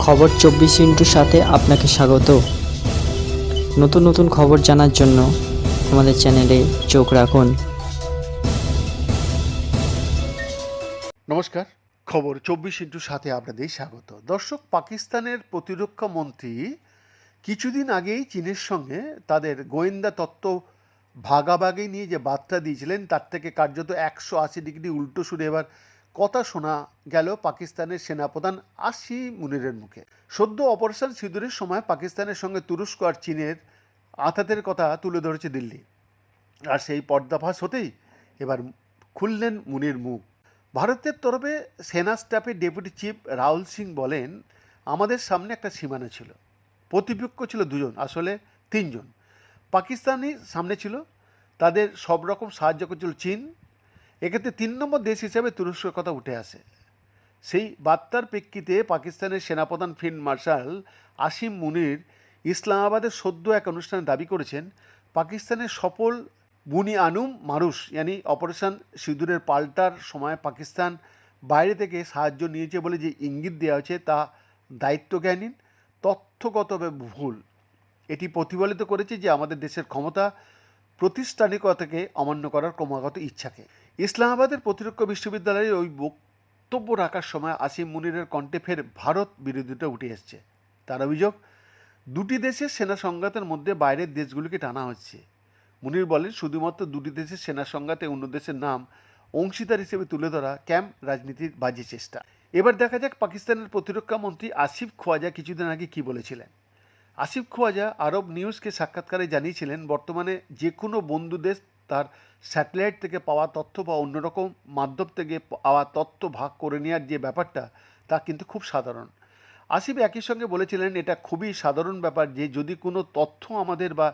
খবর 24 সাথে আপনাকে স্বাগত। নতুন নতুন খবর জানার জন্য আমাদের চ্যানেলে চোখ রাখুন। নমস্কার, খবর 24/7 আপনাদের স্বাগত। দর্শক, পাকিস্তানের প্রতিরক্ষা মন্ত্রী কিছুদিন আগেই চীনের সঙ্গে তাদের গোয়েন্দা তত্ত্ব ভাগাভাগি নিয়ে যে বার্তা দিয়েছিলেন, তার থেকে কার্যত 180 ডিগ্রি উল্টো সুরে এবার কথা শোনা গেল পাকিস্তানের সেনাপ্রধান আসিম মুনিরের মুখে। সদ্য অপারেশন সিঁদুরের সময় পাকিস্তানের সঙ্গে তুরস্ক আর চীনের আঁতাতের কথা তুলে ধরেছে দিল্লি, আর সেই পর্দাফাশ হতেই এবার খুললেন মুনির মুখ। ভারতের তরফে সেনা স্টাফের ডেপুটি চিফ রাহুল সিং বলেন, আমাদের সামনে একটা সীমানা ছিল, প্রতিপক্ষ ছিল দুজন, আসলে তিনজন। পাকিস্তানই সামনে ছিল, তাদের সব রকম সাহায্য করছিল চীন, এক্ষেত্রে 3 নম্বর দেশ হিসাবে তুরস্কের কথা উঠে আসে। সেই বার্তার প্রেক্ষিতে পাকিস্তানের সেনাপ্রধান ফিল্ড মার্শাল আসিম মুনির ইসলামাবাদের সদ্য এক অনুষ্ঠানে দাবি করেছেন, পাকিস্তানের সফল বুনি আনুম মারুস ইয়ানি অপারেশন সিঁদুরের পাল্টার সময় পাকিস্তান বাইরে থেকে সাহায্য নিয়েছে বলে যে ইঙ্গিত দেওয়া হয়েছে তা দায়িত্বজ্ঞানহীন, তথ্যগতভাবে ভুল। এটি প্রতিফলিত করেছে যে আমাদের দেশের ক্ষমতা প্রতিষ্ঠানিকতাকে অমান্য করার ক্রমাগত ইচ্ছাকে। ইসলামাবাদের প্রতিরক্ষা বিশ্ববিদ্যালয়ের ওই বক্তব্য রাখার সময় আসিম মুনিরের কণ্ঠে ফের ভারত বিরোধিতা উঠে এসছে। তার অভিযোগ, দুটি দেশের সেনা সংঘাতের মধ্যে বাইরের দেশগুলিকে টানা হচ্ছে। মুনির বলেন, শুধুমাত্র দুটি দেশের সেনা সংঘাতে অন্য দেশের নাম অংশীদার হিসেবে তুলে ধরা ক্যাম্প রাজনীতির বাজে চেষ্টা। এবার দেখা যাক পাকিস্তানের প্রতিরক্ষা মন্ত্রী আসিফ খোয়াজা কিছুদিন আগে কী বলেছিলেন। আসিফ খোয়াজা আরব নিউজকে সাক্ষাৎকারে জানিয়েছিলেন, বর্তমানে যে কোনো বন্ধু দেশ তার স্যাটেলাইট থেকে পাওয়া তথ্য বা অন্যরকম মাধ্যম থেকে পাওয়া তথ্য ভাগ করে নেওয়ার যে ব্যাপারটা, তা কিন্তু খুব সাধারণ। আসিফ একই সঙ্গে বলেছিলেন, এটা খুবই সাধারণ ব্যাপার যে যদি কোনো তথ্য আমাদের বা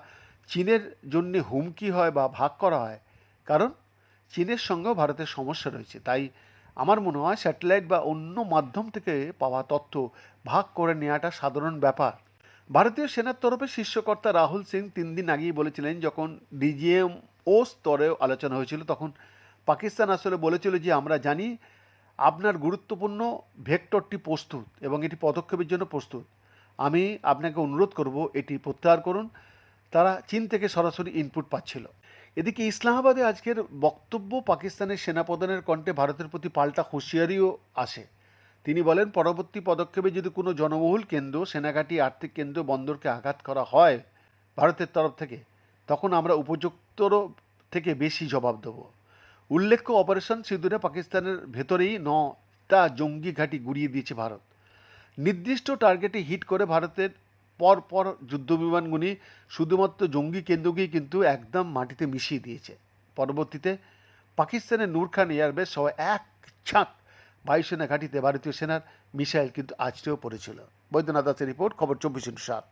চীনের জন্য হুমকি হয় বা ভাগ করা হয়, কারণ চীনের সঙ্গেও ভারতের সমস্যা রয়েছে, তাই আমার মনে হয় স্যাটেলাইট বা অন্য মাধ্যম থেকে পাওয়া তথ্য ভাগ করে নেওয়াটা সাধারণ ব্যাপার। ভারতীয় সেনার তরফে শীর্ষকর্তা রাহুল সিং 3 দিন আগেই বলেছিলেন, যখন ডিজিএমও স্তরেও আলোচনা হয়েছিল, তখন পাকিস্তান আসলে বলেছিল যে আমরা জানি আপনার গুরুত্বপূর্ণ ভেক্টরটি প্রস্তুত এবং এটি পদক্ষেপের জন্য প্রস্তুত। আমি আপনাকে অনুরোধ করব এটি প্রত্যাহার করুন। তারা চীন থেকে সরাসরি ইনপুট পাচ্ছিল। এদিকে ইসলামাবাদে আজকের বক্তব্য পাকিস্তানের সেনাপ্রধানের কণ্ঠে ভারতের প্রতি পাল্টা হুঁশিয়ারিও আসে। তিনি বলেন, পরবর্তী পদক্ষেপে যদি কোনো জনবহুল কেন্দ্র, সেনাঘাঁটি, আর্থিক কেন্দ্র, বন্দরকে আঘাত করা হয় ভারতের তরফ থেকে, তখন আমরা উপযুক্তর থেকে বেশি জবাব দেব। উল্লেখ্য, অপারেশন সিঁদুরে পাকিস্তানের ভেতরেই 9টা জঙ্গি ঘাঁটি গুড়িয়ে দিয়েছে ভারত। নির্দিষ্ট টার্গেটে হিট করে ভারতের পরপর যুদ্ধবিমানগুলি শুধুমাত্র জঙ্গি কেন্দ্রকেই কিন্তু একদম মাটিতে মিশিয়ে দিয়েছে। পরবর্তীতে পাকিস্তানের নূর খান এয়ারবেস সহ এক ছাঁক বায়ুসেনা ঘাঁটিতে ভারতীয় সেনার মিসাইল কিন্তু আছড়েও পড়েছিল। বৈদ্যনাথ দাসের রিপোর্ট, খবর 24/7।